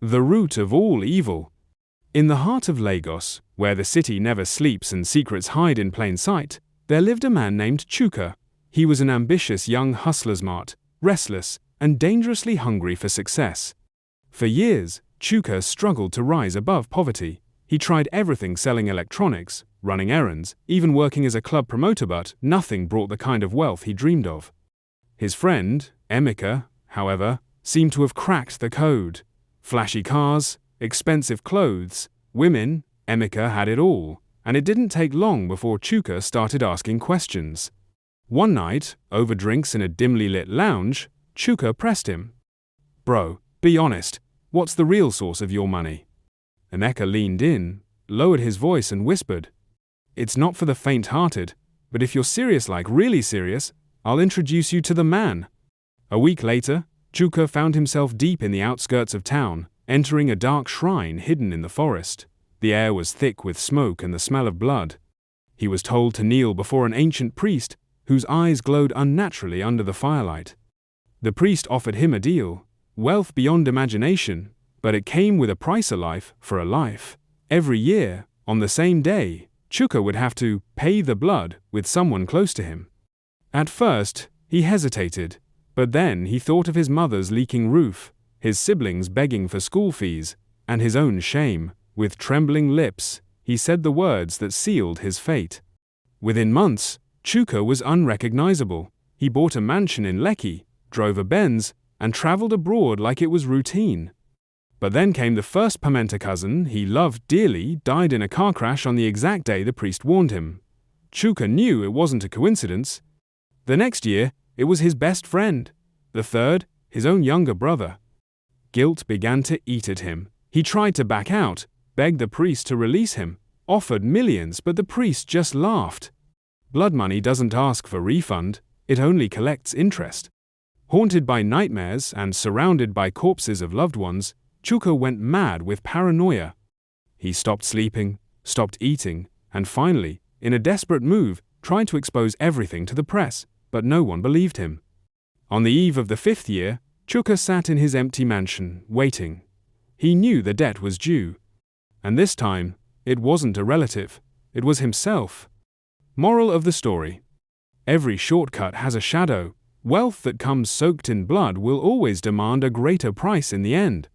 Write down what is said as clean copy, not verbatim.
The root of all evil. In the heart of Lagos, where the city never sleeps and secrets hide in plain sight, there lived a man named Chuka. He was an ambitious young hustler, smart, restless, and dangerously hungry for success. For years, Chuka struggled to rise above poverty. He tried everything, selling electronics, running errands, even working as a club promoter, but nothing brought the kind of wealth he dreamed of. His friend, Emeka, however, seemed to have cracked the code. Flashy cars, expensive clothes, women, Emeka had it all, and it didn't take long before Chuka started asking questions. One night, over drinks in a dimly lit lounge, Chuka pressed him. "Bro, be honest, what's the real source of your money?" Emeka leaned in, lowered his voice and whispered, "It's not for the faint-hearted, but if you're serious, like really serious, I'll introduce you to the man." A week later, Chuka found himself deep in the outskirts of town, entering a dark shrine hidden in the forest. The air was thick with smoke and the smell of blood. He was told to kneel before an ancient priest, whose eyes glowed unnaturally under the firelight. The priest offered him a deal, wealth beyond imagination, but it came with a price: a life for a life. Every year, on the same day, Chuka would have to pay the blood with someone close to him. At first, he hesitated, but then he thought of his mother's leaking roof, his siblings begging for school fees, and his own shame. With trembling lips, he said the words that sealed his fate. Within months, Chuka was unrecognizable. He bought a mansion in Lekki, drove a Benz, and traveled abroad like it was routine. But then came the first Pimenta cousin he loved dearly died in a car crash on the exact day the priest warned him. Chuka knew it wasn't a coincidence. The next year, it was his best friend. The third, his own younger brother. Guilt began to eat at him. He tried to back out, begged the priest to release him, offered millions, but the priest just laughed. Blood money doesn't ask for refund, it only collects interest. Haunted by nightmares and surrounded by corpses of loved ones, Chuka went mad with paranoia. He stopped sleeping, stopped eating, and finally, in a desperate move, tried to expose everything to the press, but no one believed him. On the eve of the 5th year, Chuka sat in his empty mansion, waiting. He knew the debt was due. And this time, it wasn't a relative, it was himself. Moral of the story: every shortcut has a shadow. Wealth that comes soaked in blood will always demand a greater price in the end.